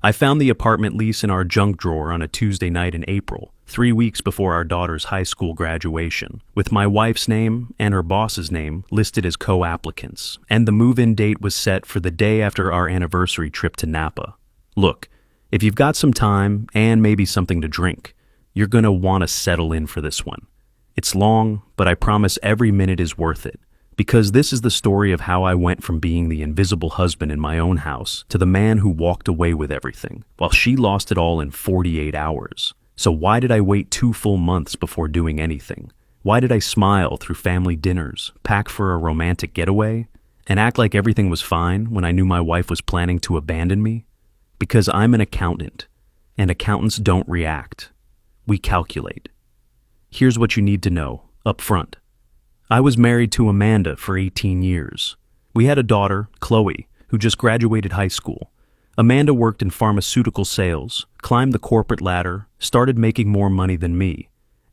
I found the apartment lease in our junk drawer on a Tuesday night in April, 3 weeks before our daughter's high school graduation, with my wife's name and her boss's name listed as co-applicants, and the move-in date was set for the day after our anniversary trip to Napa. Look, if you've got some time and maybe something to drink, you're going to want to settle in for this one. It's long, but I promise every minute is worth it. Because this is the story of how I went from being the invisible husband in my own house to the man who walked away with everything, while she lost it all in 48 hours. So why did I wait 2 full months before doing anything? Why did I smile through family dinners, pack for a romantic getaway, and act like everything was fine when I knew my wife was planning to abandon me? Because I'm an accountant, and accountants don't react. We calculate. Here's what you need to know up front. I was married to Amanda for 18 years. We had a daughter, Chloe, who just graduated high school. Amanda worked in pharmaceutical sales, climbed the corporate ladder, started making more money than me.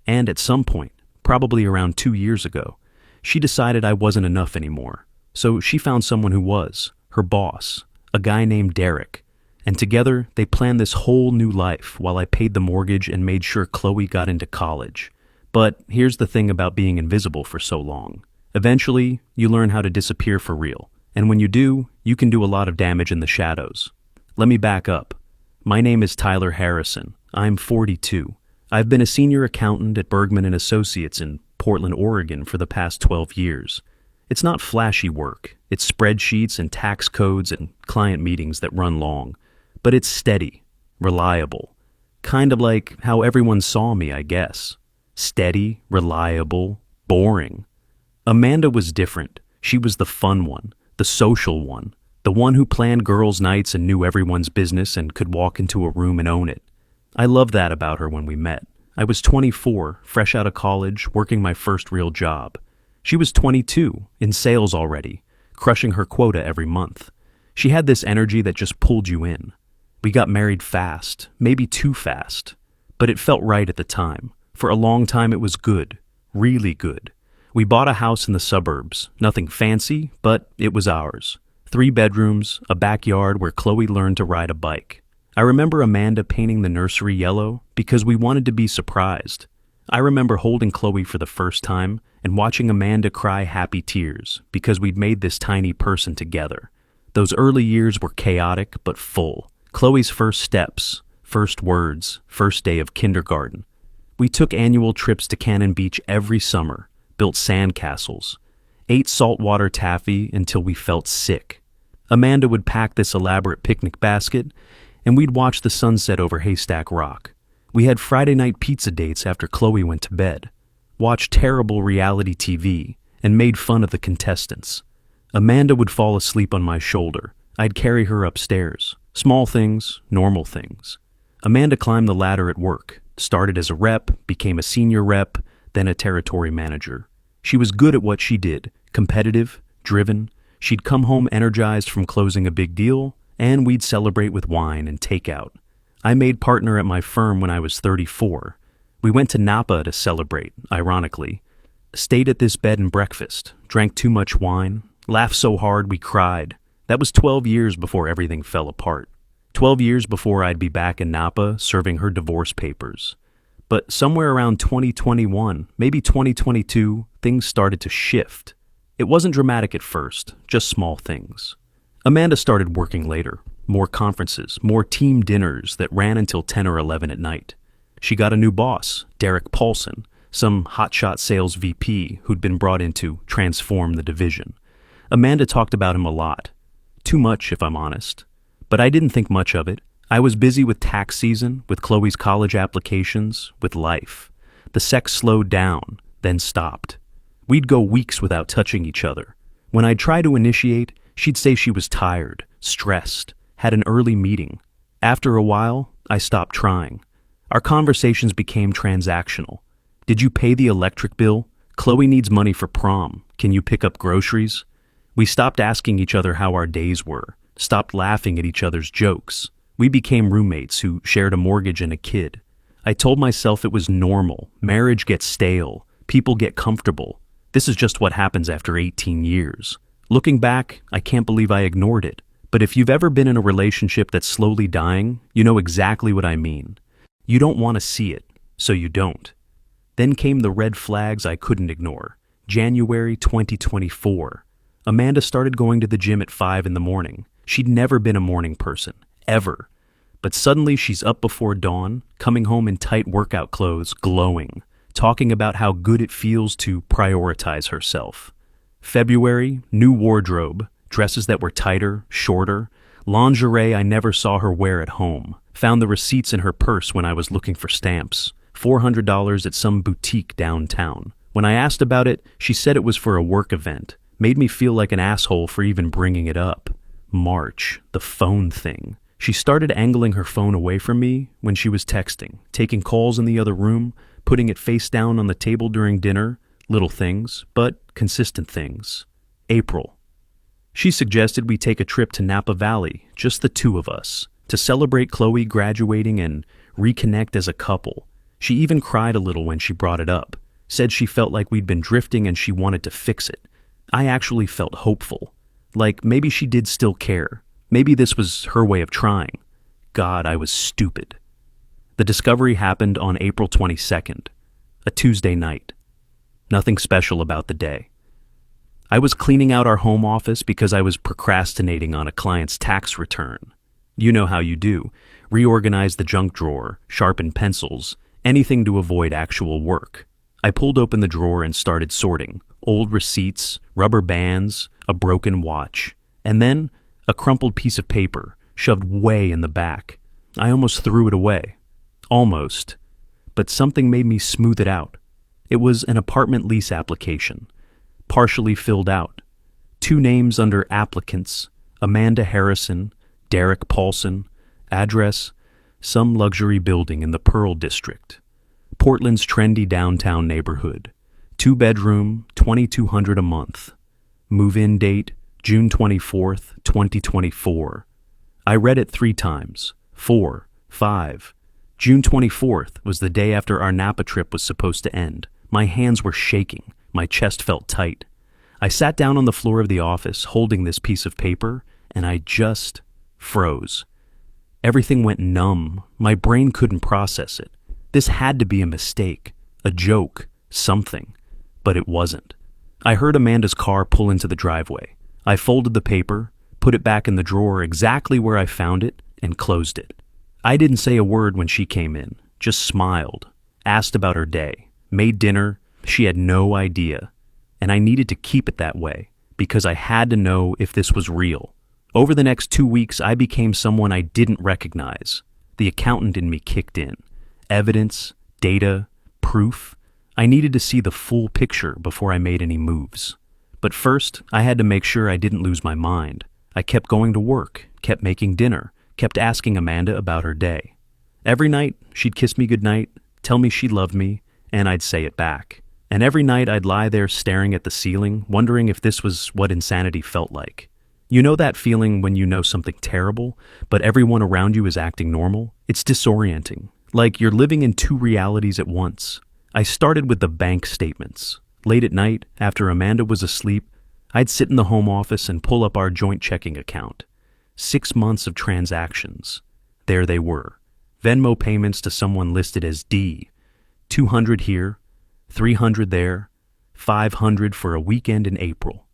And at some point, probably around 2 years ago, she decided I wasn't enough anymore. So she found someone who was, her boss, a guy named Derek. And together, they planned this whole new life while I paid the mortgage and made sure Chloe got into college. But here's the thing about being invisible for so long. Eventually, you learn how to disappear for real. And when you do, you can do a lot of damage in the shadows. Let me back up. My name is Tyler Harrison. I'm 42. I've been a senior accountant at Bergman & Associates in Portland, Oregon for the past 12 years. It's not flashy work. It's spreadsheets and tax codes and client meetings that run long. But it's steady, reliable. Kind of like how everyone saw me, I guess. Steady, reliable, boring. Amanda was different. She was the fun one, the social one, the one who planned girls' nights and knew everyone's business and could walk into a room and own it. I loved that about her when we met. I was 24, fresh out of college, working my first real job. She was 22, in sales already, crushing her quota every month. She had this energy that just pulled you in. We got married fast, maybe too fast, but it felt right at the time. For a long time it was good, really good. We bought a house in the suburbs, nothing fancy, but it was ours. 3 bedrooms, a backyard where Chloe learned to ride a bike. I remember Amanda painting the nursery yellow because we wanted to be surprised. I remember holding Chloe for the first time and watching Amanda cry happy tears because we'd made this tiny person together. Those early years were chaotic but full. Chloe's first steps, first words, first day of kindergarten. We took annual trips to Cannon Beach every summer, built sandcastles, ate saltwater taffy until we felt sick. Amanda would pack this elaborate picnic basket, and we'd watch the sunset over Haystack Rock. We had Friday night pizza dates after Chloe went to bed, watched terrible reality TV, and made fun of the contestants. Amanda would fall asleep on my shoulder. I'd carry her upstairs. Small things, normal things. Amanda climbed the ladder at work. Started as a rep, became a senior rep, then a territory manager. She was good at what she did, competitive, driven. She'd come home energized from closing a big deal, and we'd celebrate with wine and takeout. I made partner at my firm when I was 34. We went to Napa to celebrate, ironically. Stayed at this bed and breakfast, drank too much wine, laughed so hard we cried. That was 12 years before everything fell apart. 12 years before I'd be back in Napa serving her divorce papers. But somewhere around 2021, maybe 2022, things started to shift. It wasn't dramatic at first, just small things. Amanda started working later, more conferences, more team dinners that ran until 10 or 11 at night. She got a new boss, Derek Paulson, some hotshot sales VP who'd been brought in to transform the division. Amanda talked about him a lot. Too much, if I'm honest. But I didn't think much of it. I was busy with tax season, with Chloe's college applications, with life. The sex slowed down, then stopped. We'd go weeks without touching each other. When I'd try to initiate, she'd say she was tired, stressed, had an early meeting. After a while, I stopped trying. Our conversations became transactional. Did you pay the electric bill? Chloe needs money for prom. Can you pick up groceries? We stopped asking each other how our days were, stopped laughing at each other's jokes. We became roommates who shared a mortgage and a kid. I told myself it was normal. Marriage gets stale. People get comfortable. This is just what happens after 18 years. Looking back, I can't believe I ignored it. But if you've ever been in a relationship that's slowly dying, you know exactly what I mean. You don't want to see it, so you don't. Then came the red flags I couldn't ignore. January 2024. Amanda started going to the gym at 5 in the morning. She'd never been a morning person, ever. But suddenly she's up before dawn, coming home in tight workout clothes, glowing, talking about how good it feels to prioritize herself. February, new wardrobe, dresses that were tighter, shorter, lingerie I never saw her wear at home. Found the receipts in her purse when I was looking for stamps. $400 at some boutique downtown. When I asked about it, she said it was for a work event. Made me feel like an asshole for even bringing it up. March, the phone thing. She started angling her phone away from me when she was texting, taking calls in the other room, putting it face down on the table during dinner. Little things, but consistent things. April. She suggested we take a trip to Napa Valley, just the two of us, to celebrate Chloe graduating and reconnect as a couple. She even cried a little when she brought it up, said she felt like we'd been drifting and she wanted to fix it. I actually felt hopeful, like maybe she did still care. Maybe this was her way of trying. God, I was stupid. The discovery happened on April 22nd, a Tuesday night. Nothing special about the day. I was cleaning out our home office because I was procrastinating on a client's tax return. You know how you do. Reorganize the junk drawer, sharpen pencils, anything to avoid actual work. I pulled open the drawer and started sorting. Old receipts, rubber bands, a broken watch, and then a crumpled piece of paper shoved way in the back. I almost threw it away. Almost. But something made me smooth it out. It was an apartment lease application, partially filled out. 2 names under applicants, Amanda Harrison, Derek Paulson, address, some luxury building in the Pearl District, Portland's trendy downtown neighborhood. 2-bedroom, $2,200 a month. Move-in date, June 24th, 2024. I read it 3 times. 4, 5. June 24th was the day after our Napa trip was supposed to end. My hands were shaking. My chest felt tight. I sat down on the floor of the office holding this piece of paper, and I just froze. Everything went numb. My brain couldn't process it. This had to be a mistake, a joke, something. But it wasn't. I heard Amanda's car pull into the driveway. I folded the paper, put it back in the drawer exactly where I found it, and closed it. I didn't say a word when she came in, just smiled, asked about her day, made dinner. She had no idea. And I needed to keep it that way, because I had to know if this was real. Over the next 2 weeks, I became someone I didn't recognize. The accountant in me kicked in. Evidence, data, proof. I needed to see the full picture before I made any moves. But first, I had to make sure I didn't lose my mind. I kept going to work, kept making dinner, kept asking Amanda about her day. Every night, she'd kiss me goodnight, tell me she loved me, and I'd say it back. And every night I'd lie there staring at the ceiling, wondering if this was what insanity felt like. You know that feeling when you know something terrible, but everyone around you is acting normal? It's disorienting, like you're living in 2 realities at once. I started with the bank statements. Late at night, after Amanda was asleep, I'd sit in the home office and pull up our joint checking account. 6 months of transactions. There they were. Venmo payments to someone listed as D. 200 here, 300 there, 500 for a weekend in April.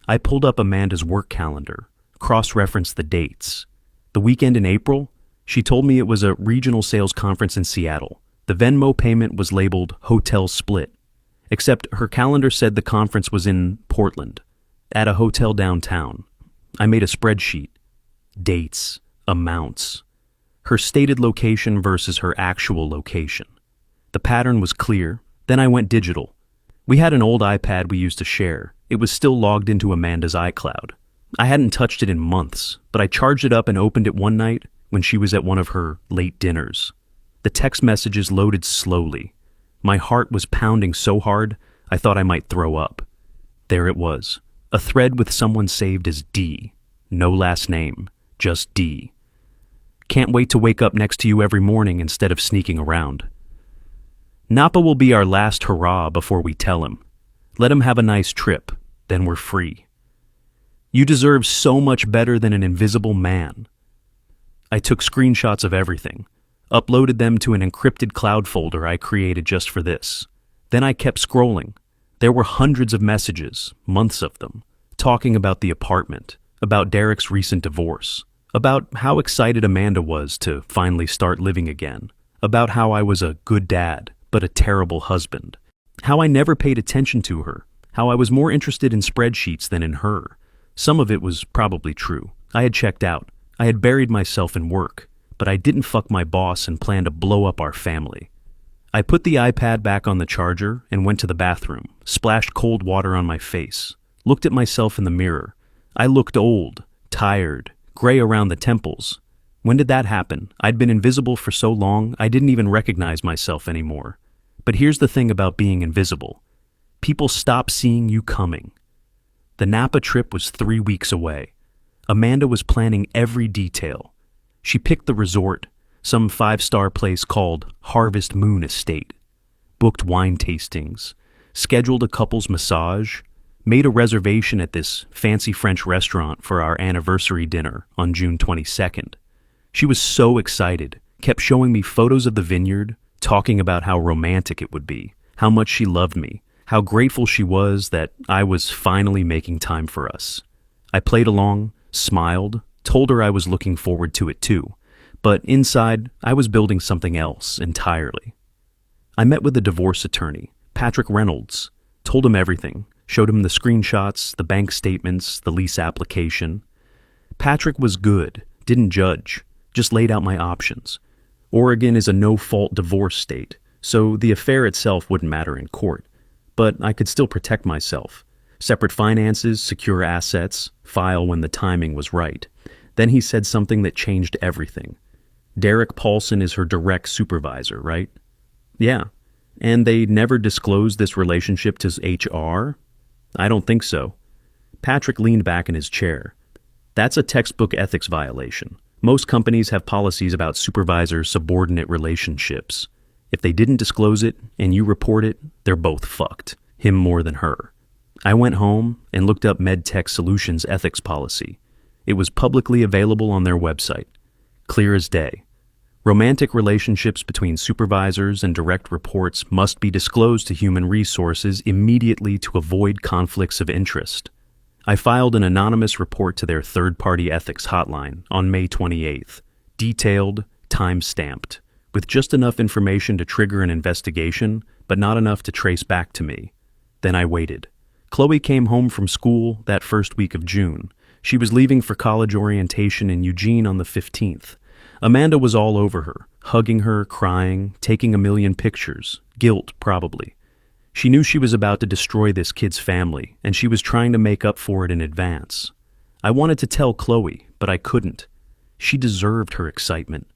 I pulled up Amanda's work calendar, cross-referenced the dates. The weekend in April, she told me it was a regional sales conference in Seattle. The Venmo payment was labeled Hotel Split, except her calendar said the conference was in Portland, at a hotel downtown. I made a spreadsheet. Dates, amounts, her stated location versus her actual location. The pattern was clear. Then I went digital. We had an old iPad we used to share. It was still logged into Amanda's iCloud. I hadn't touched it in months, but I charged it up and opened it one night when she was at one of her late dinners. The text messages loaded slowly. My heart was pounding so hard, I thought I might throw up. There it was, a thread with someone saved as D. No last name, just D. Can't wait to wake up next to you every morning instead of sneaking around. Napa will be our last hurrah before we tell him. Let him have a nice trip, then we're free. You deserve so much better than an invisible man. I took screenshots of everything, uploaded them to an encrypted cloud folder I created just for this. Then I kept scrolling. There were hundreds of messages, months of them, talking about the apartment, about Derek's recent divorce, about how excited Amanda was to finally start living again, about how I was a good dad, but a terrible husband, how I never paid attention to her, how I was more interested in spreadsheets than in her. Some of it was probably true. I had checked out. I had buried myself in work, but I didn't fuck my boss and plan to blow up our family. I put the iPad back on the charger and went to the bathroom, splashed cold water on my face, looked at myself in the mirror. I looked old, tired, gray around the temples. When did that happen? I'd been invisible for so long, I didn't even recognize myself anymore. But here's the thing about being invisible. People stop seeing you coming. The Napa trip was 3 weeks away. Amanda was planning every detail. She picked the resort, some 5-star place called Harvest Moon Estate, booked wine tastings, scheduled a couple's massage, made a reservation at this fancy French restaurant for our anniversary dinner on June 22nd. She was so excited, kept showing me photos of the vineyard, talking about how romantic it would be, how much she loved me, how grateful she was that I was finally making time for us. I played along, smiled, told her I was looking forward to it too, but inside, I was building something else entirely. I met with a divorce attorney, Patrick Reynolds, told him everything, showed him the screenshots, the bank statements, the lease application. Patrick was good, didn't judge, just laid out my options. Oregon is a no-fault divorce state, so the affair itself wouldn't matter in court, but I could still protect myself. Separate finances, secure assets, file when the timing was right. Then he said something that changed everything. Derek Paulson is her direct supervisor, right? Yeah. And they never disclosed this relationship to HR? I don't think so. Patrick leaned back in his chair. That's a textbook ethics violation. Most companies have policies about supervisor-subordinate relationships. If they didn't disclose it and you report it, they're both fucked. Him more than her. I went home and looked up MedTech Solutions ethics policy. It was publicly available on their website. Clear as day. Romantic relationships between supervisors and direct reports must be disclosed to human resources immediately to avoid conflicts of interest. I filed an anonymous report to their third-party ethics hotline on May 28th, detailed, time-stamped, with just enough information to trigger an investigation, but not enough to trace back to me. Then I waited. Chloe came home from school that first week of June. She was leaving for college orientation in Eugene on the 15th. Amanda was all over her, hugging her, crying, taking a million pictures. Guilt, probably. She knew she was about to destroy this kid's family, and she was trying to make up for it in advance. I wanted to tell Chloe, but I couldn't. She deserved her excitement.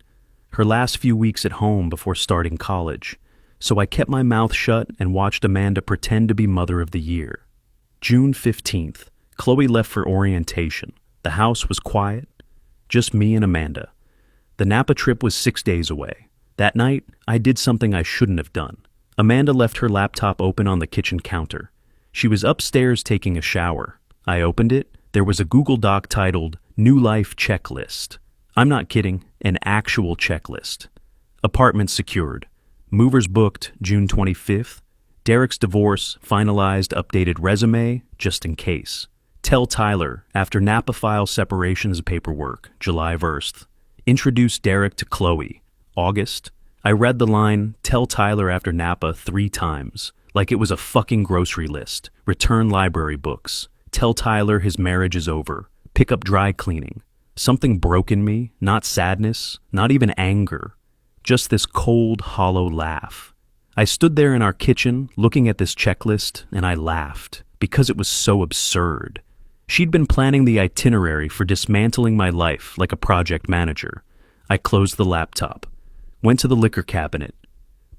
Her last few weeks at home before starting college. So I kept my mouth shut and watched Amanda pretend to be Mother of the Year. June 15th, Chloe left for orientation. The house was quiet, just me and Amanda. The Napa trip was 6 days away. That night, I did something I shouldn't have done. Amanda left her laptop open on the kitchen counter. She was upstairs taking a shower. I opened it. There was a Google Doc titled New Life Checklist. I'm not kidding, an actual checklist. Apartment secured. Movers booked June 25th. Derek's divorce, finalized updated resume, just in case. Tell Tyler, after Napa file separations paperwork, July 1st. Introduce Derek to Chloe, August. I read the line, tell Tyler after Napa 3 times, like it was a fucking grocery list. Return library books. Tell Tyler his marriage is over. Pick up dry cleaning. Something broke in me, not sadness, not even anger. Just this cold, hollow laugh. I stood there in our kitchen, looking at this checklist, and I laughed, because it was so absurd. She'd been planning the itinerary for dismantling my life like a project manager. I closed the laptop, went to the liquor cabinet,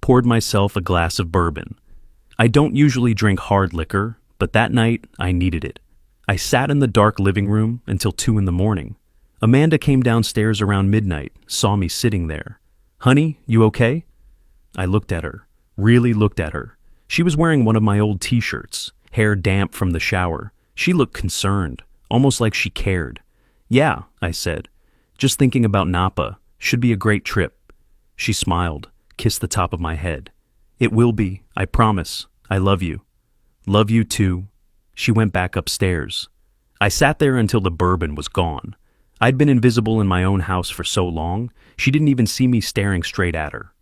poured myself a glass of bourbon. I don't usually drink hard liquor, but that night I needed it. I sat in the dark living room until 2 a.m. Amanda came downstairs around midnight, saw me sitting there. Honey, you okay? I looked at her, really looked at her. She was wearing one of my old t-shirts, hair damp from the shower. She looked concerned, almost like she cared. "Yeah," I said. "Just thinking about Napa. Should be a great trip." She smiled, kissed the top of my head. "It will be, I promise. I love you." "Love you too." She went back upstairs. I sat there until the bourbon was gone. I'd been invisible in my own house for so long, she didn't even see me staring straight at her.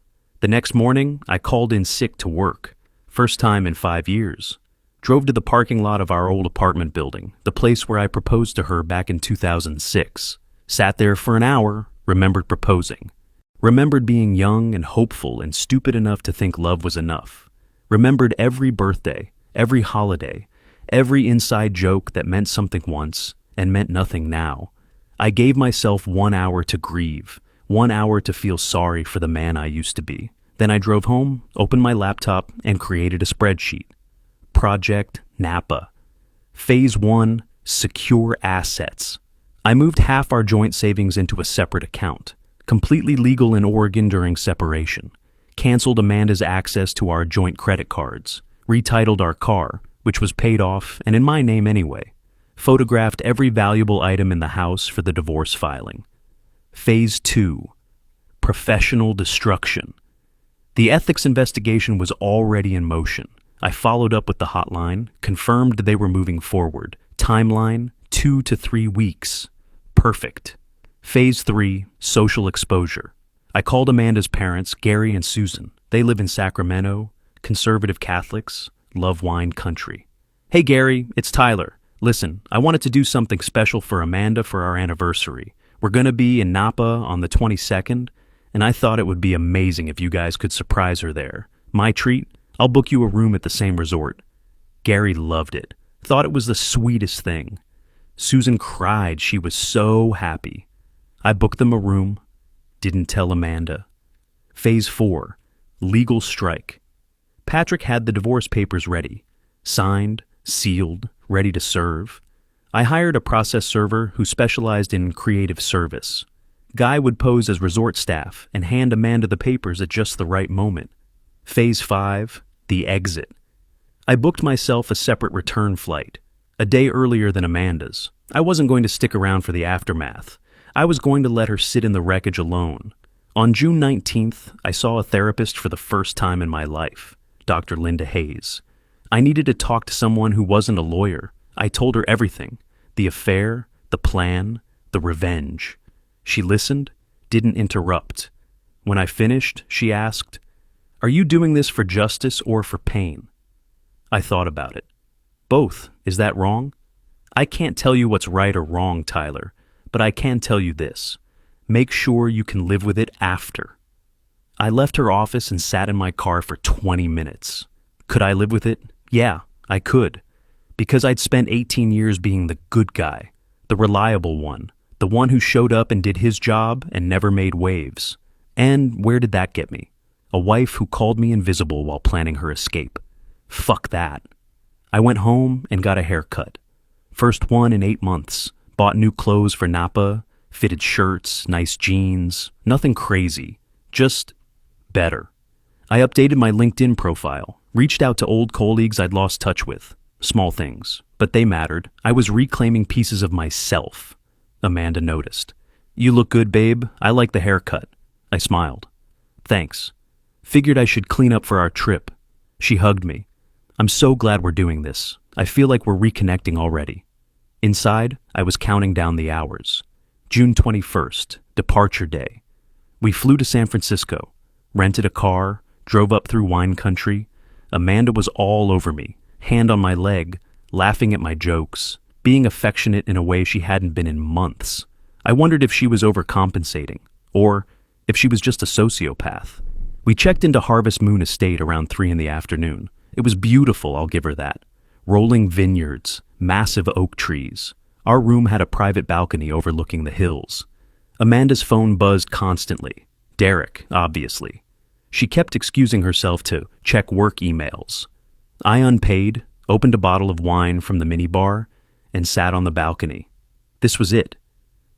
The next morning, I called in sick to work. First time in 5 years. Drove to the parking lot of our old apartment building, the place where I proposed to her back in 2006. Sat there for an hour, remembered proposing. Remembered being young and hopeful and stupid enough to think love was enough. Remembered every birthday, every holiday, every inside joke that meant something once and meant nothing now. I gave myself 1 hour to grieve, 1 hour to feel sorry for the man I used to be. Then I drove home, opened my laptop, and created a spreadsheet. Project Napa. Phase 1, secure assets. I moved half our joint savings into a separate account, completely legal in Oregon during separation. Canceled Amanda's access to our joint credit cards. Retitled our car, which was paid off and in my name anyway. Photographed every valuable item in the house for the divorce filing. Phase 2, professional destruction. The ethics investigation was already in motion. I followed up with the hotline, confirmed they were moving forward. Timeline, 2 to 3 weeks. Perfect. Phase 3, social exposure. I called Amanda's parents, Gary and Susan. They live in Sacramento, conservative Catholics, love wine country. "Hey Gary, it's Tyler. Listen, I wanted to do something special for Amanda for our anniversary. We're going to be in Napa on the 22nd, and I thought it would be amazing if you guys could surprise her there. My treat? I'll book you a room at the same resort." Gary loved it. Thought it was the sweetest thing. Susan cried. She was so happy. I booked them a room. Didn't tell Amanda. Phase 4, legal strike. Patrick had the divorce papers ready. Signed, sealed, ready to serve. I hired a process server who specialized in creative service. Guy would pose as resort staff and hand Amanda the papers at just the right moment. Phase 5, the exit. I booked myself a separate return flight, a day earlier than Amanda's. I wasn't going to stick around for the aftermath. I was going to let her sit in the wreckage alone. On June 19th, I saw a therapist for the first time in my life, Dr. Linda Hayes. I needed to talk to someone who wasn't a lawyer. I told her everything, the affair, the plan, the revenge. She listened, didn't interrupt. When I finished, she asked, "Are you doing this for justice or for pain?" I thought about it. Both. Is that wrong? I can't tell you what's right or wrong, Tyler, but I can tell you this. Make sure you can live with it after. I left her office and sat in my car for 20 minutes. Could I live with it? Yeah, I could. Because I'd spent 18 years being the good guy, the reliable one, the one who showed up and did his job and never made waves. And where did that get me? A wife who called me invisible while planning her escape. Fuck that. I went home and got a haircut. First one in 8 months. Bought new clothes for Napa, fitted shirts, nice jeans, nothing crazy, just better. I updated my LinkedIn profile, reached out to old colleagues I'd lost touch with. Small things, but they mattered. I was reclaiming pieces of myself. Amanda noticed. "You look good, babe. I like the haircut." I smiled. "Thanks. Figured I should clean up for our trip." She hugged me. "I'm so glad we're doing this. I feel like we're reconnecting already." Inside, I was counting down the hours. June 21st, departure day. We flew to San Francisco, rented a car, drove up through wine country. Amanda was all over me, hand on my leg, laughing at my jokes, being affectionate in a way she hadn't been in months. I wondered if she was overcompensating, or if she was just a sociopath. We checked into Harvest Moon Estate around 3 in the afternoon. It was beautiful, I'll give her that. Rolling vineyards, massive oak trees. Our room had a private balcony overlooking the hills. Amanda's phone buzzed constantly. Derek, obviously. She kept excusing herself to check work emails. I unpaid, opened a bottle of wine from the minibar, and sat on the balcony. This was it.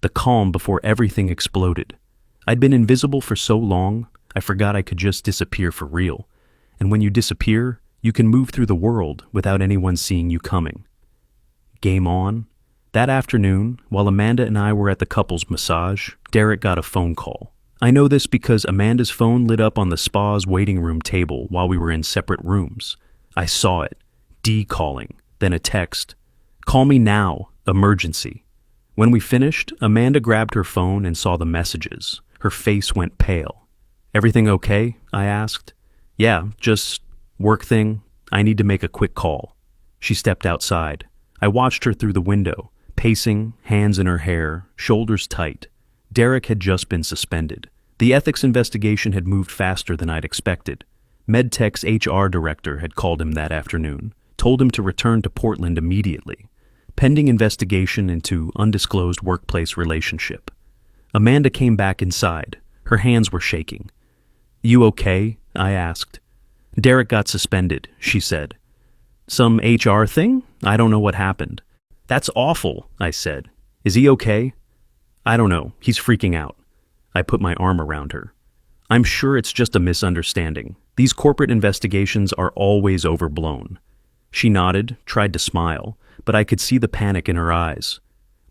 The calm before everything exploded. I'd been invisible for so long, I forgot I could just disappear for real. And when you disappear, you can move through the world without anyone seeing you coming. Game on. That afternoon, while Amanda and I were at the couple's massage, Derek got a phone call. I know this because Amanda's phone lit up on the spa's waiting room table while we were in separate rooms. I saw it. D calling, then a text. Call me now, emergency. When we finished, Amanda grabbed her phone and saw the messages. Her face went pale. Everything okay? I asked. Yeah, just work thing. I need to make a quick call. She stepped outside. I watched her through the window, pacing, hands in her hair, shoulders tight. Derek had just been suspended. The ethics investigation had moved faster than I'd expected. MedTech's HR director had called him that afternoon, told him to return to Portland immediately, pending investigation into undisclosed workplace relationship. Amanda came back inside. Her hands were shaking. You okay? I asked. Derek got suspended, she said. Some HR thing? I don't know what happened. That's awful, I said. Is he okay? I don't know. He's freaking out. I put my arm around her. I'm sure it's just a misunderstanding. These corporate investigations are always overblown. She nodded, tried to smile, but I could see the panic in her eyes.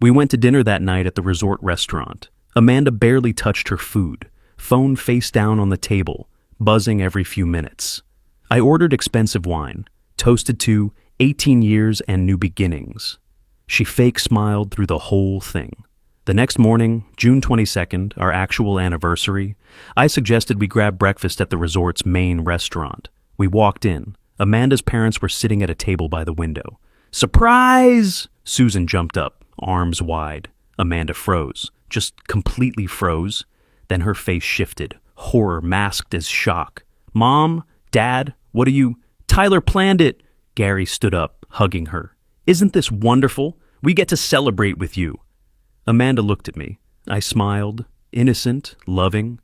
We went to dinner that night at the resort restaurant. Amanda barely touched her food, phone face down on the table, buzzing every few minutes. I ordered expensive wine, toasted to 18 years and new beginnings. She fake smiled through the whole thing. The next morning, June 22nd, our actual anniversary, I suggested we grab breakfast at the resort's main restaurant. We walked in. Amanda's parents were sitting at a table by the window. Surprise! Susan jumped up, arms wide. Amanda froze, just completely froze. Then her face shifted, horror masked as shock. Mom? Dad? What are you? Tyler planned it! Gary stood up, hugging her. Isn't this wonderful? We get to celebrate with you. Amanda looked at me. I smiled, innocent, loving.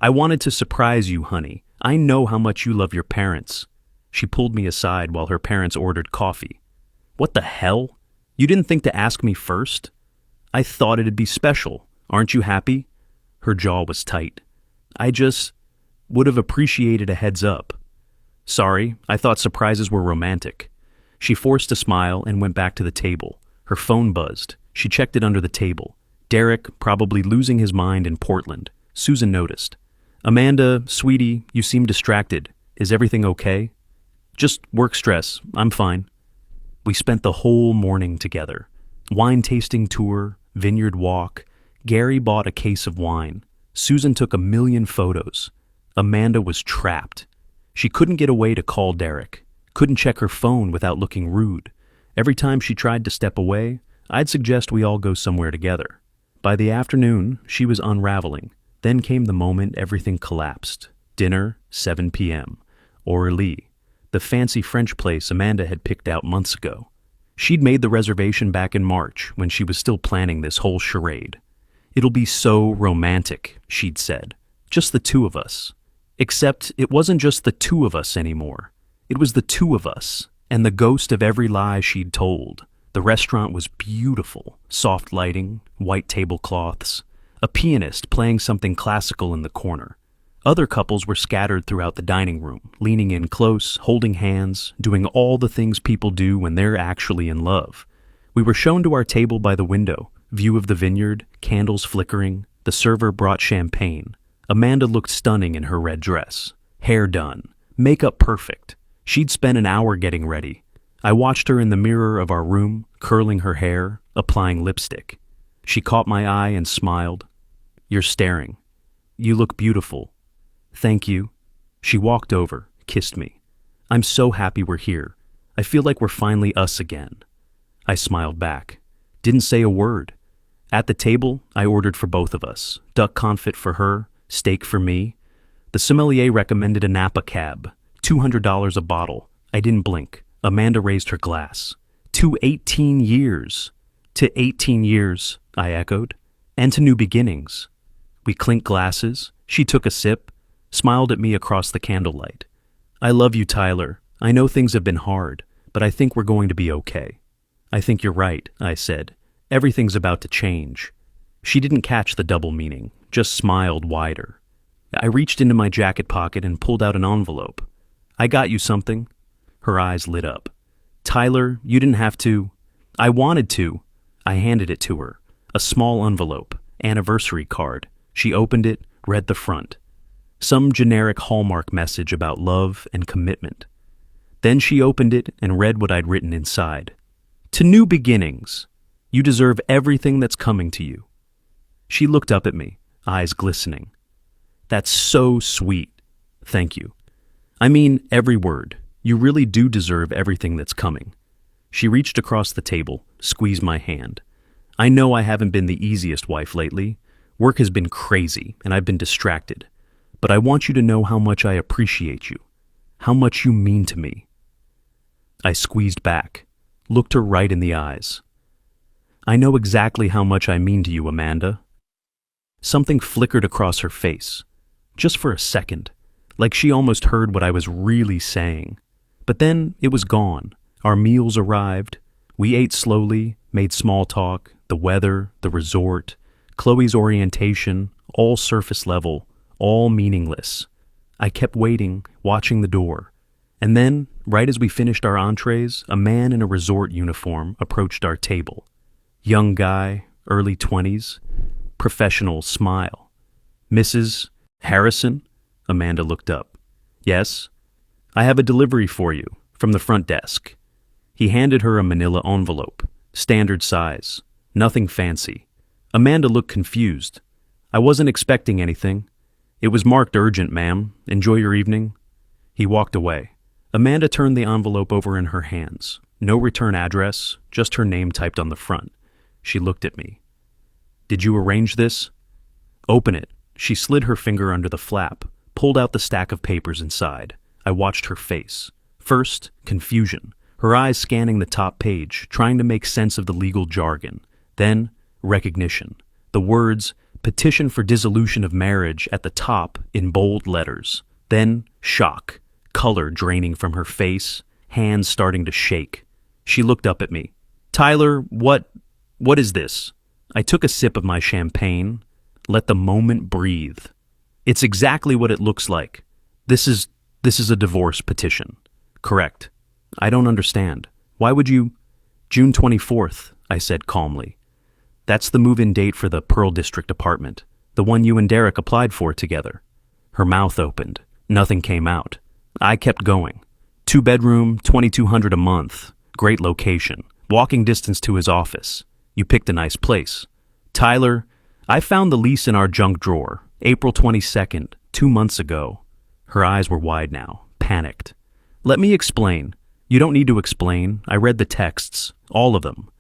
I wanted to surprise you, honey. I know how much you love your parents. She pulled me aside while her parents ordered coffee. What the hell? You didn't think to ask me first? I thought it'd be special. Aren't you happy? Her jaw was tight. I just would have appreciated a heads up. Sorry, I thought surprises were romantic. She forced a smile and went back to the table. Her phone buzzed. She checked it under the table. Derek, probably losing his mind in Portland. Susan noticed. Amanda, sweetie, you seem distracted. Is everything okay? Just work stress. I'm fine. We spent the whole morning together. Wine tasting tour, vineyard walk. Gary bought a case of wine. Susan took 1,000,000 photos. Amanda was trapped. She couldn't get away to call Derek. Couldn't check her phone without looking rude. Every time she tried to step away, I'd suggest we all go somewhere together. By the afternoon, she was unraveling. Then came the moment everything collapsed. Dinner, 7 p.m. Orly, the fancy French place Amanda had picked out months ago. She'd made the reservation back in March when she was still planning this whole charade. It'll be so romantic, she'd said. Just the two of us. Except it wasn't just the two of us anymore. It was the two of us, and the ghost of every lie she'd told. The restaurant was beautiful, soft lighting, white tablecloths, a pianist playing something classical in the corner. Other couples were scattered throughout the dining room, leaning in close, holding hands, doing all the things people do when they're actually in love. We were shown to our table by the window, view of the vineyard, candles flickering. The server brought champagne. Amanda looked stunning in her red dress. Hair done, makeup perfect. She'd spent an hour getting ready. I watched her in the mirror of our room, curling her hair, applying lipstick. She caught my eye and smiled. You're staring. You look beautiful. Thank you. She walked over, kissed me. I'm so happy we're here. I feel like we're finally us again. I smiled back. Didn't say a word. At the table, I ordered for both of us. Duck confit for her, steak for me. The sommelier recommended a Napa cab, $200 a bottle. I didn't blink. Amanda raised her glass. To 18 years. To 18 years, I echoed. And to new beginnings. We clinked glasses. She took a sip, smiled at me across the candlelight. I love you, Tyler. I know things have been hard, but I think we're going to be okay. I think you're right, I said. Everything's about to change. She didn't catch the double meaning, just smiled wider. I reached into my jacket pocket and pulled out an envelope. I got you something. Her eyes lit up. Tyler, you didn't have to. I wanted to. I handed it to her. A small envelope, anniversary card. She opened it, read the front. Some generic Hallmark message about love and commitment. Then she opened it and read what I'd written inside. To new beginnings. You deserve everything that's coming to you. She looked up at me, eyes glistening. That's so sweet. Thank you. I mean every word. You really do deserve everything that's coming. She reached across the table, squeezed my hand. I know I haven't been the easiest wife lately. Work has been crazy, and I've been distracted. But I want you to know how much I appreciate you, how much you mean to me. I squeezed back, looked her right in the eyes. I know exactly how much I mean to you, Amanda. Something flickered across her face, just for a second, like she almost heard what I was really saying. But then it was gone. Our meals arrived. We ate slowly, made small talk, the weather, the resort, Chloe's orientation, all surface level, all meaningless. I kept waiting, watching the door. And then, right as we finished our entrees, a man in a resort uniform approached our table. Young guy, early 20s, professional smile. Mrs. Harrison? Amanda looked up. Yes? I have a delivery for you, from the front desk. He handed her a manila envelope, standard size, nothing fancy. Amanda looked confused. I wasn't expecting anything. It was marked urgent, ma'am. Enjoy your evening. He walked away. Amanda turned the envelope over in her hands. No return address, just her name typed on the front. She looked at me. Did you arrange this? Open it. She slid her finger under the flap, pulled out the stack of papers inside. I watched her face. First, confusion, her eyes scanning the top page, trying to make sense of the legal jargon. Then, recognition. The words, petition for dissolution of marriage at the top in bold letters. Then, shock, color draining from her face, hands starting to shake. She looked up at me. Tyler, what is this? I took a sip of my champagne, let the moment breathe. It's exactly what it looks like. This is a divorce petition. Correct. I don't understand. Why would you... June 24th, I said calmly. That's the move-in date for the Pearl District apartment, the one you and Derek applied for together. Her mouth opened. Nothing came out. I kept going. 2-bedroom, $2,200 a month. Great location. Walking distance to his office. You picked a nice place. Tyler, I found the lease in our junk drawer, April 22nd, 2 months ago. Her eyes were wide now, panicked. Let me explain. You don't need to explain. I read the texts, all of them.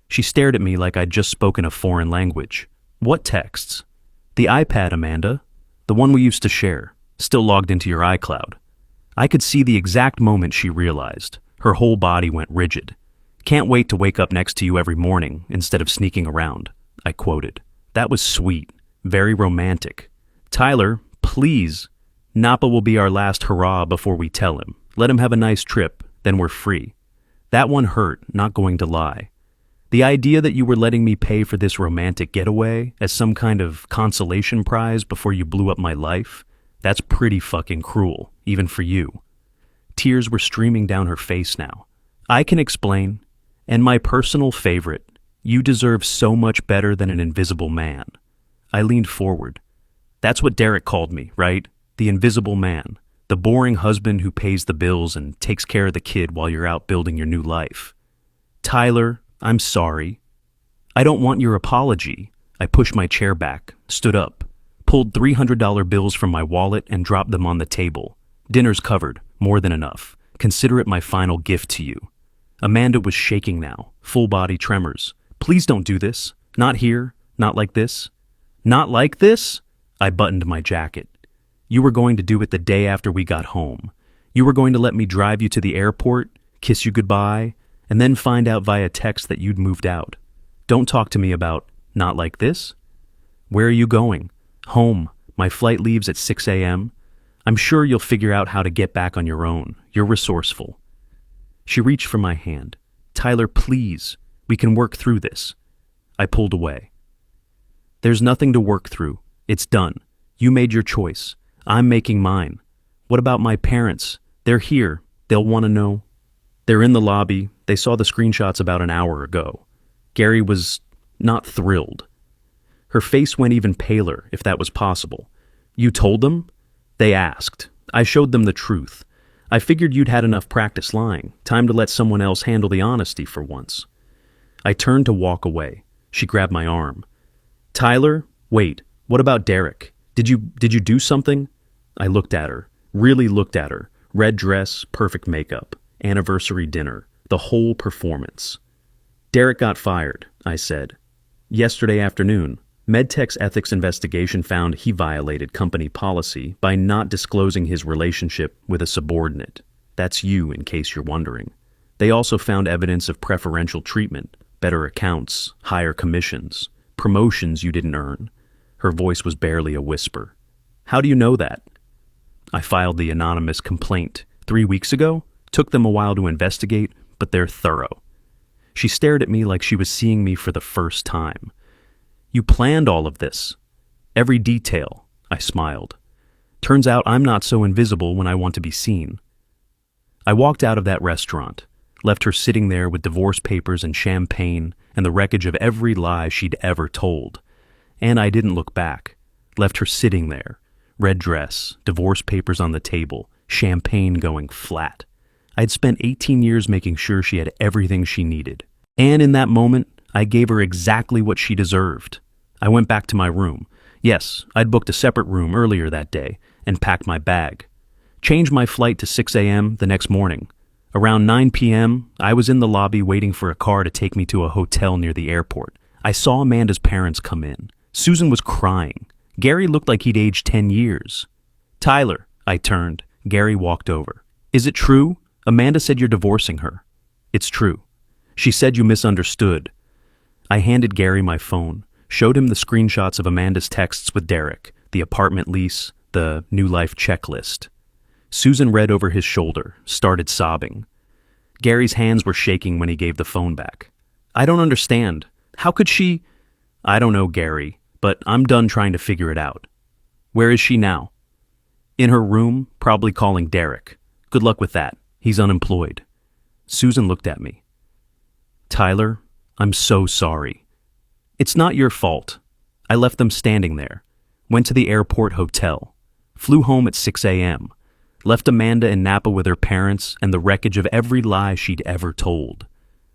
She stared at me like I'd just spoken a foreign language. What texts? The iPad, Amanda. The one we used to share, still logged into your iCloud. I could see the exact moment she realized. Her whole body went rigid. Can't wait to wake up next to you every morning instead of sneaking around, I quoted. That was sweet, very romantic. Tyler, please. Napa will be our last hurrah before we tell him. Let him have a nice trip, then we're free. That one hurt, not going to lie. The idea that you were letting me pay for this romantic getaway as some kind of consolation prize before you blew up my life, that's pretty fucking cruel, even for you. Tears were streaming down her face now. I can explain. And my personal favorite, you deserve so much better than an invisible man. I leaned forward. That's what Derek called me, right? The invisible man. The boring husband who pays the bills and takes care of the kid while you're out building your new life. Tyler, I'm sorry. I don't want your apology. I pushed my chair back, stood up, pulled $300 bills from my wallet and dropped them on the table. Dinner's covered, more than enough. Consider it my final gift to you. Amanda was shaking now, full body tremors. Please don't do this. Not here. Not like this. Not like this? I buttoned my jacket. You were going to do it the day after we got home. You were going to let me drive you to the airport, kiss you goodbye, and then find out via text that you'd moved out. Don't talk to me about not like this. Where are you going? Home. My flight leaves at 6 a.m. I'm sure you'll figure out how to get back on your own. You're resourceful. She reached for my hand. Tyler, please. We can work through this. I pulled away. There's nothing to work through. It's done. You made your choice. I'm making mine. What about my parents? They're here. They'll want to know. They're in the lobby. They saw the screenshots about an hour ago. Gary was not thrilled. Her face went even paler, if that was possible. You told them? They asked. I showed them the truth. I figured you'd had enough practice lying. Time to let someone else handle the honesty for once. I turned to walk away. She grabbed my arm. Tyler, wait, what about Derek? Did you do something? I looked at her, really looked at her. Red dress, perfect makeup, anniversary dinner, the whole performance. Derek got fired, I said. Yesterday afternoon, MedTech's ethics investigation found he violated company policy by not disclosing his relationship with a subordinate. That's you, in case you're wondering. They also found evidence of preferential treatment, better accounts, higher commissions, promotions you didn't earn. Her voice was barely a whisper. How do you know that? I filed the anonymous complaint 3 weeks ago. Took them a while to investigate, but they're thorough. She stared at me like she was seeing me for the first time. You planned all of this. Every detail, I smiled. Turns out I'm not so invisible when I want to be seen. I walked out of that restaurant, left her sitting there with divorce papers and champagne and the wreckage of every lie she'd ever told. And I didn't look back. Left her sitting there. Red dress, divorce papers on the table, champagne going flat. I'd spent 18 years making sure she had everything she needed. And in that moment, I gave her exactly what she deserved. I went back to my room. Yes, I'd booked a separate room earlier that day and packed my bag. Changed my flight to 6 a.m. the next morning. Around 9 p.m., I was in the lobby waiting for a car to take me to a hotel near the airport. I saw Amanda's parents come in. Susan was crying. Gary looked like he'd aged 10 years. Tyler, I turned. Gary walked over. Is it true? Amanda said you're divorcing her. It's true. She said you misunderstood. I handed Gary my phone, showed him the screenshots of Amanda's texts with Derek, the apartment lease, the new life checklist. Susan read over his shoulder, started sobbing. Gary's hands were shaking when he gave the phone back. I don't understand. How could she? I don't know, Gary, but I'm done trying to figure it out. Where is she now? In her room, probably calling Derek. Good luck with that. He's unemployed. Susan looked at me. Tyler, I'm so sorry. It's not your fault. I left them standing there. Went to the airport hotel. Flew home at 6 a.m. Left Amanda in Napa with her parents and the wreckage of every lie she'd ever told.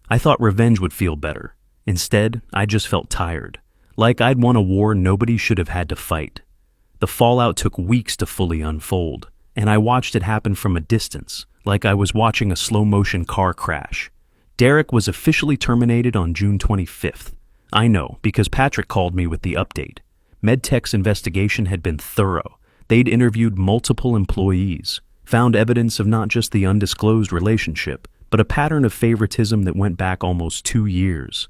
I thought revenge would feel better. Instead, I just felt tired. Like I'd won a war nobody should have had to fight. The fallout took weeks to fully unfold, and I watched it happen from a distance, like I was watching a slow-motion car crash. Derek was officially terminated on June 25th. I know, because Patrick called me with the update. MedTech's investigation had been thorough. They'd interviewed multiple employees, found evidence of not just the undisclosed relationship, but a pattern of favoritism that went back almost 2 years.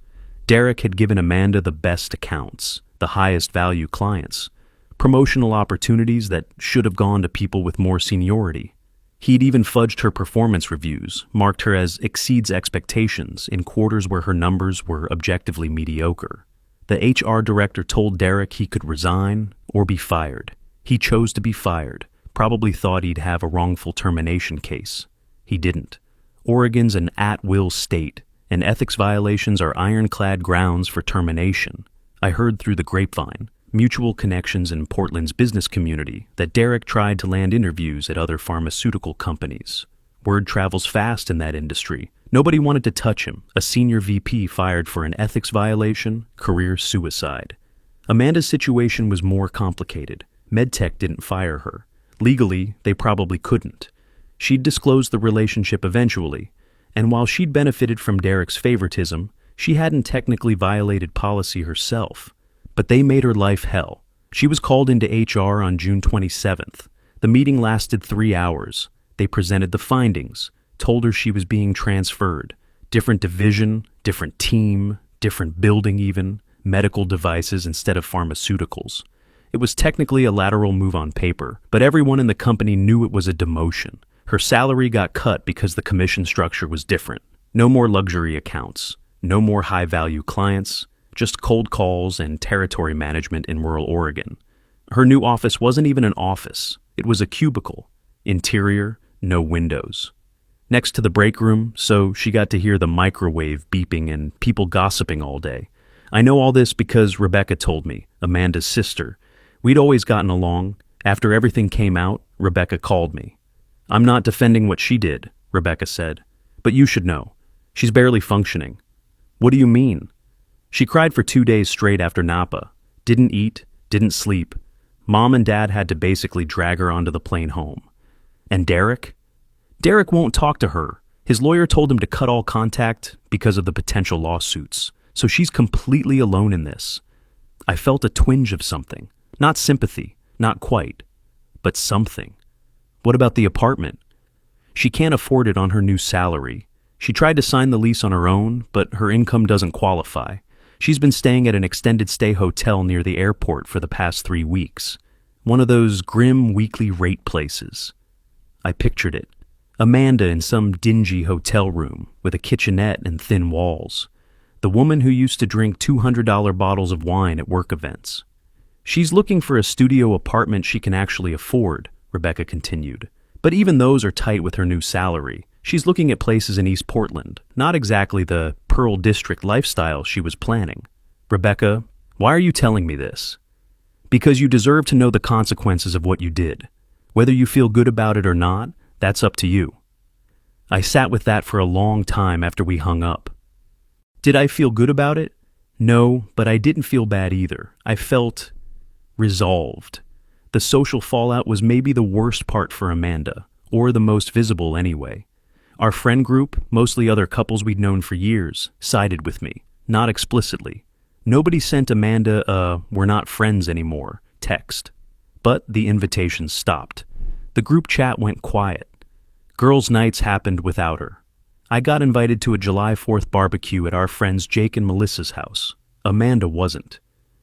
Derek had given Amanda the best accounts, the highest value clients, promotional opportunities that should have gone to people with more seniority. He'd even fudged her performance reviews, marked her as exceeds expectations in quarters where her numbers were objectively mediocre. The HR director told Derek he could resign or be fired. He chose to be fired, probably thought he'd have a wrongful termination case. He didn't. Oregon's an at-will state, and ethics violations are ironclad grounds for termination. I heard through the grapevine, mutual connections in Portland's business community, that Derek tried to land interviews at other pharmaceutical companies. Word travels fast in that industry. Nobody wanted to touch him, a senior VP fired for an ethics violation, career suicide. Amanda's situation was more complicated. MedTech didn't fire her. Legally, they probably couldn't. She'd disclosed the relationship eventually, and while she'd benefited from Derek's favoritism, she hadn't technically violated policy herself. But they made her life hell. She was called into HR on June 27th. The meeting lasted 3 hours. They presented the findings, told her she was being transferred. Different division, different team, different building even, medical devices instead of pharmaceuticals. It was technically a lateral move on paper, but everyone in the company knew it was a demotion. Her salary got cut because the commission structure was different. No more luxury accounts, no more high-value clients, just cold calls and territory management in rural Oregon. Her new office wasn't even an office. It was a cubicle. Interior, no windows. next to the break room, so she got to hear the microwave beeping and people gossiping all day. I know all this because Rebecca told me, Amanda's sister. We'd always gotten along. After everything came out, Rebecca called me. I'm not defending what she did, Rebecca said. But you should know. She's barely functioning. What do you mean? She cried for 2 days straight after Napa. Didn't eat, didn't sleep. Mom and Dad had to basically drag her onto the plane home. And Derek? Derek won't talk to her. His lawyer told him to cut all contact because of the potential lawsuits. So she's completely alone in this. I felt a twinge of something. Not sympathy, not quite, but something. What about the apartment? She can't afford it on her new salary. She tried to sign the lease on her own, but her income doesn't qualify. She's been staying at an extended stay hotel near the airport for the past 3 weeks. One of those grim weekly rate places. I pictured it. Amanda in some dingy hotel room with a kitchenette and thin walls. The woman who used to drink $200 bottles of wine at work events. She's looking for a studio apartment she can actually afford, Rebecca continued. But even those are tight with her new salary. She's looking at places in East Portland, not exactly the Pearl District lifestyle she was planning. Rebecca, why are you telling me this? Because you deserve to know the consequences of what you did. Whether you feel good about it or not, that's up to you. I sat with that for a long time after we hung up. Did I feel good about it? No, but I didn't feel bad either. I felt resolved. The social fallout was maybe the worst part for Amanda, or the most visible anyway. Our friend group, mostly other couples we'd known for years, sided with me, not explicitly. Nobody sent Amanda a "we're not friends anymore" text. But the invitations stopped. The group chat went quiet. Girls' nights happened without her. I got invited to a July 4th barbecue at our friends Jake and Melissa's house. Amanda wasn't.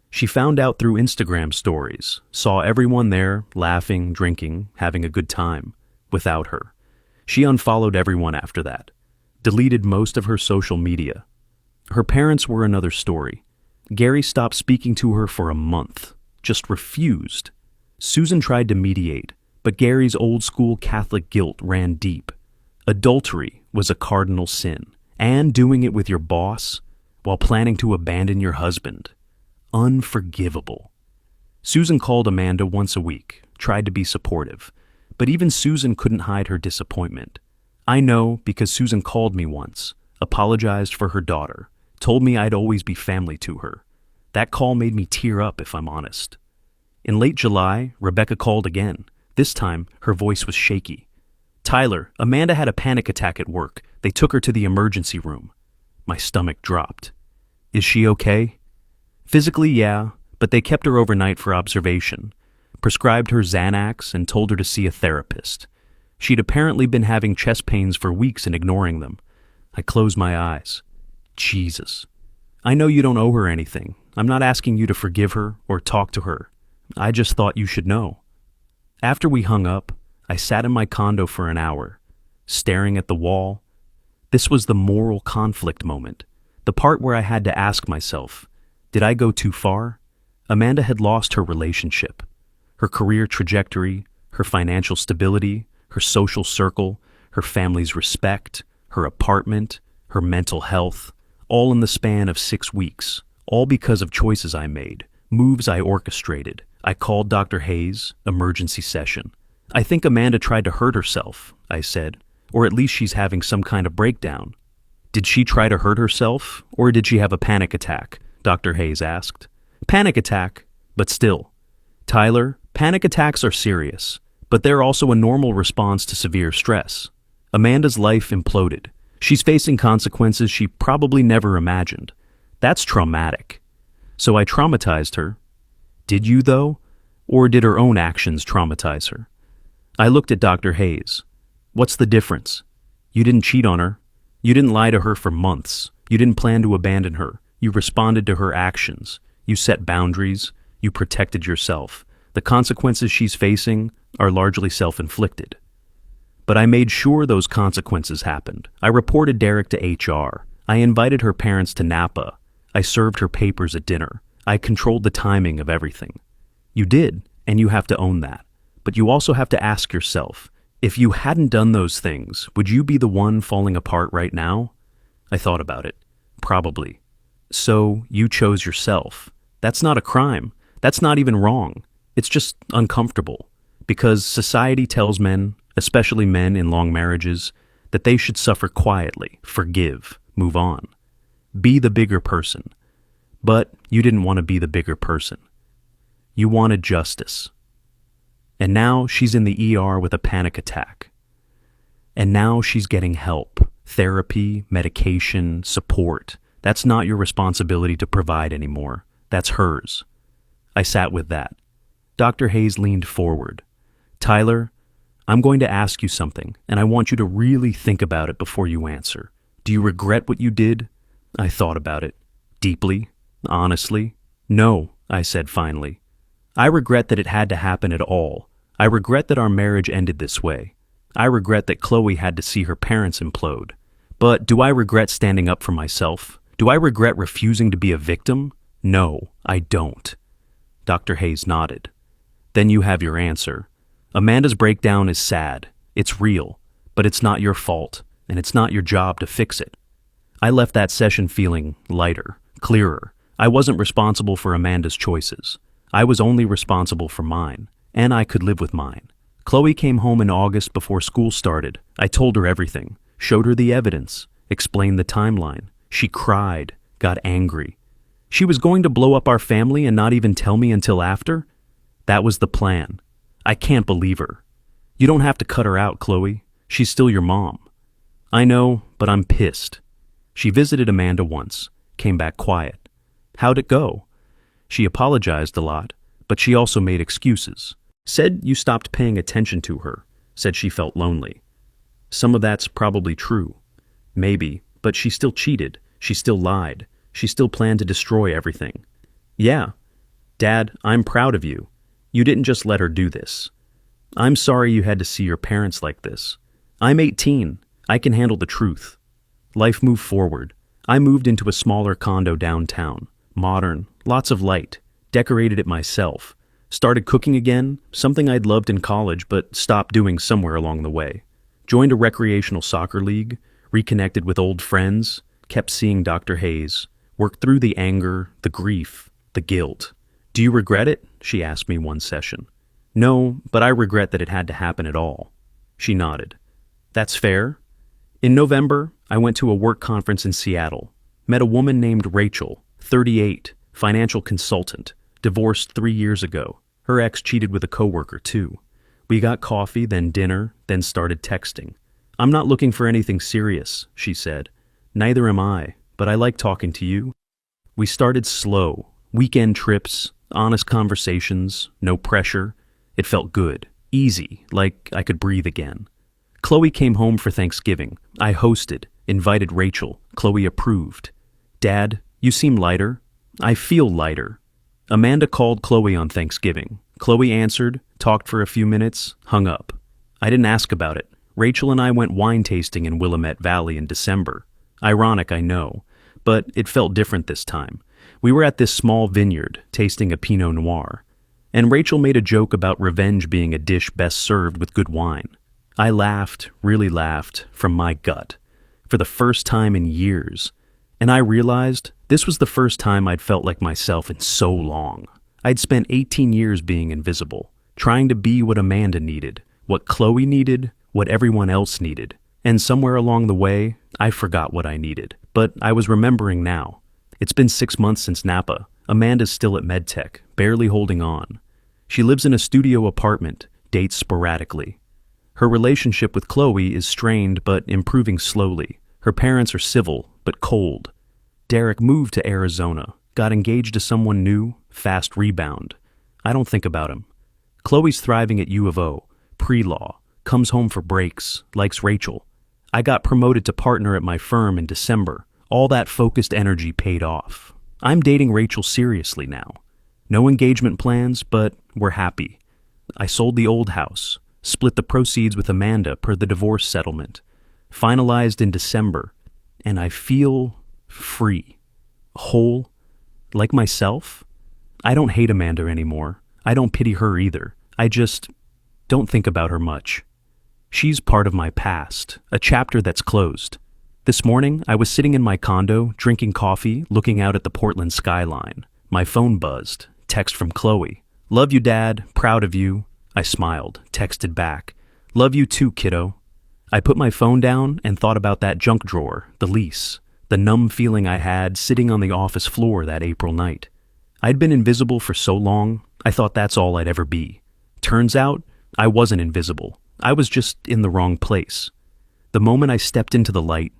She found out through Instagram stories, saw everyone there, laughing, drinking, having a good time, without her. She unfollowed everyone after that, deleted most of her social media. Her parents were another story. Gary stopped speaking to her for a month, just refused. Susan tried to mediate, but Gary's old-school Catholic guilt ran deep. Adultery was a cardinal sin, and doing it with your boss while planning to abandon your husband. Unforgivable. Susan called Amanda once a week, tried to be supportive, but even Susan couldn't hide her disappointment. I know because Susan called me once, apologized for her daughter, told me I'd always be family to her. That call made me tear up, if I'm honest. In late July, Rebecca called again. This time, her voice was shaky. Tyler, Amanda had a panic attack at work. They took her to the emergency room. My stomach dropped. Is she okay? Physically, yeah, but they kept her overnight for observation, prescribed her Xanax and told her to see a therapist. She'd apparently been having chest pains for weeks and ignoring them. I closed my eyes. Jesus. I know you don't owe her anything. I'm not asking you to forgive her or talk to her. I just thought you should know. After we hung up, I sat in my condo for an hour, staring at the wall. This was the moral conflict moment, the part where I had to ask myself, did I go too far? Amanda had lost her relationship, her career trajectory, her financial stability, her social circle, her family's respect, her apartment, her mental health, all in the span of 6 weeks, all because of choices I made, moves I orchestrated. I called Dr. Hayes, emergency session. I think Amanda tried to hurt herself, I said, or at least she's having some kind of breakdown. Did she try to hurt herself, or did she have a panic attack? Dr. Hayes asked. Panic attack, but still. Tyler, panic attacks are serious, but they're also a normal response to severe stress. Amanda's life imploded. She's facing consequences she probably never imagined. That's traumatic. So I traumatized her. Did you, though? Or did her own actions traumatize her? I looked at Dr. Hayes. What's the difference? You didn't cheat on her. You didn't lie to her for months. You didn't plan to abandon her. You responded to her actions. You set boundaries. You protected yourself. The consequences she's facing are largely self-inflicted. But I made sure those consequences happened. I reported Derek to HR. I invited her parents to Napa. I served her papers at dinner. I controlled the timing of everything. You did, and you have to own that. But you also have to ask yourself, If you hadn't done those things, would you be the one falling apart right now? I thought about it. Probably. So you chose yourself. That's not a crime. That's not even wrong. It's just uncomfortable. Because society tells men, especially men in long marriages, that they should suffer quietly, forgive, move on. Be the bigger person. But you didn't want to be the bigger person. You wanted justice. And now she's in the ER with a panic attack. And now she's getting help, therapy, medication, support. That's not your responsibility to provide anymore. That's hers. I sat with that. Dr. Hayes leaned forward. Tyler, I'm going to ask you something, and I want you to really think about it before you answer. Do you regret what you did? I thought about it. Deeply? Honestly? No, I said finally. I regret that it had to happen at all. I regret that our marriage ended this way. I regret that Chloe had to see her parents implode. But do I regret standing up for myself? Do I regret refusing to be a victim? No, I don't. Dr. Hayes nodded. Then you have your answer. Amanda's breakdown is sad. It's real. But it's not your fault, and it's not your job to fix it. I left that session feeling lighter, clearer. I wasn't responsible for Amanda's choices. I was only responsible for mine, and I could live with mine. Chloe came home in August before school started. I told her everything, showed her the evidence, explained the timeline. She cried, got angry. She was going to blow up our family and not even tell me until after? That was the plan. I can't believe her. You don't have to cut her out, Chloe. She's still your mom. I know, but I'm pissed. She visited Amanda once, came back quiet. How'd it go? She apologized a lot, but she also made excuses. Said you stopped paying attention to her. Said she felt lonely. Some of that's probably true. Maybe, but she still cheated. She still lied. She still planned to destroy everything. Yeah. Dad, I'm proud of you. You didn't just let her do this. I'm sorry you had to see your parents like this. I'm 18. I can handle the truth. Life moved forward. I moved into a smaller condo downtown. Modern, lots of light. Decorated it myself. Started cooking again, something I'd loved in college but stopped doing somewhere along the way. Joined a recreational soccer league. Reconnected with old friends. Kept seeing Dr. Hayes. Worked through the anger, the grief, the guilt. Do you regret it? She asked me one session. No, but I regret that it had to happen at all. She nodded. That's fair. In November, I went to a work conference in Seattle. Met a woman named Rachel, 38, financial consultant, divorced 3 years ago. Her ex cheated with a coworker too. We got coffee, then dinner, then started texting. I'm not looking for anything serious, she said. Neither am I, but I like talking to you. We started slow, weekend trips, honest conversations, no pressure. It felt good, easy, like I could breathe again. Chloe came home for Thanksgiving. I hosted, invited Rachel. Chloe approved. Dad, you seem lighter. I feel lighter. Amanda called Chloe on Thanksgiving. Chloe answered, talked for a few minutes, hung up. I didn't ask about it. Rachel and I went wine tasting in Willamette Valley in December. Ironic, I know, but it felt different this time. We were at this small vineyard, tasting a Pinot Noir, and Rachel made a joke about revenge being a dish best served with good wine. I laughed, really laughed, from my gut, for the first time in years, and I realized this was the first time I'd felt like myself in so long. I'd spent 18 years being invisible, trying to be what Amanda needed, what Chloe needed, what everyone else needed, and somewhere along the way, I forgot what I needed, but I was remembering now. It's been 6 months since Napa. Amanda's still at MedTech, barely holding on. She lives in a studio apartment, dates sporadically. Her relationship with Chloe is strained but improving slowly. Her parents are civil, but cold. Derek moved to Arizona, got engaged to someone new, fast rebound. I don't think about him. Chloe's thriving at U of O, pre-law, comes home for breaks, likes Rachel. I got promoted to partner at my firm in December. All that focused energy paid off. I'm dating Rachel seriously now. No engagement plans, but we're happy. I sold the old house, split the proceeds with Amanda per the divorce settlement, finalized in December, and I feel free, whole, like myself. I don't hate Amanda anymore. I don't pity her either. I just don't think about her much. She's part of my past, a chapter that's closed. This morning, I was sitting in my condo, drinking coffee, looking out at the Portland skyline. My phone buzzed. Text from Chloe. "Love you, Dad. Proud of you." I smiled, texted back. "Love you too, kiddo." I put my phone down and thought about that junk drawer, the lease, the numb feeling I had sitting on the office floor that April night. I'd been invisible for so long, I thought that's all I'd ever be. Turns out, I wasn't invisible. I was just in the wrong place. The moment I stepped into the light,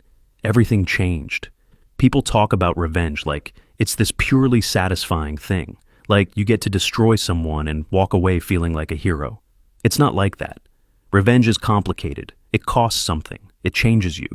everything changed. People talk about revenge like it's this purely satisfying thing, like you get to destroy someone and walk away feeling like a hero. It's not like that. Revenge is complicated. It costs something. It changes you.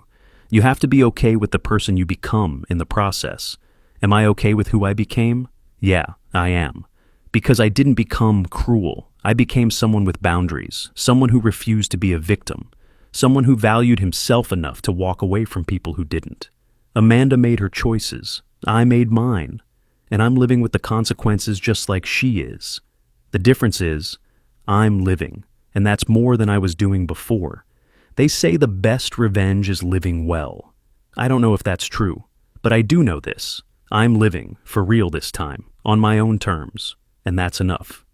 You have to be okay with the person you become in the process. Am I okay with who I became? Yeah, I am. Because I didn't become cruel. I became someone with boundaries, someone who refused to be a victim, someone who valued himself enough to walk away from people who didn't. Amanda made her choices. I made mine. And I'm living with the consequences just like she is. The difference is, I'm living, and that's more than I was doing before. They say the best revenge is living well. I don't know if that's true, but I do know this. I'm living, for real this time, on my own terms, and that's enough.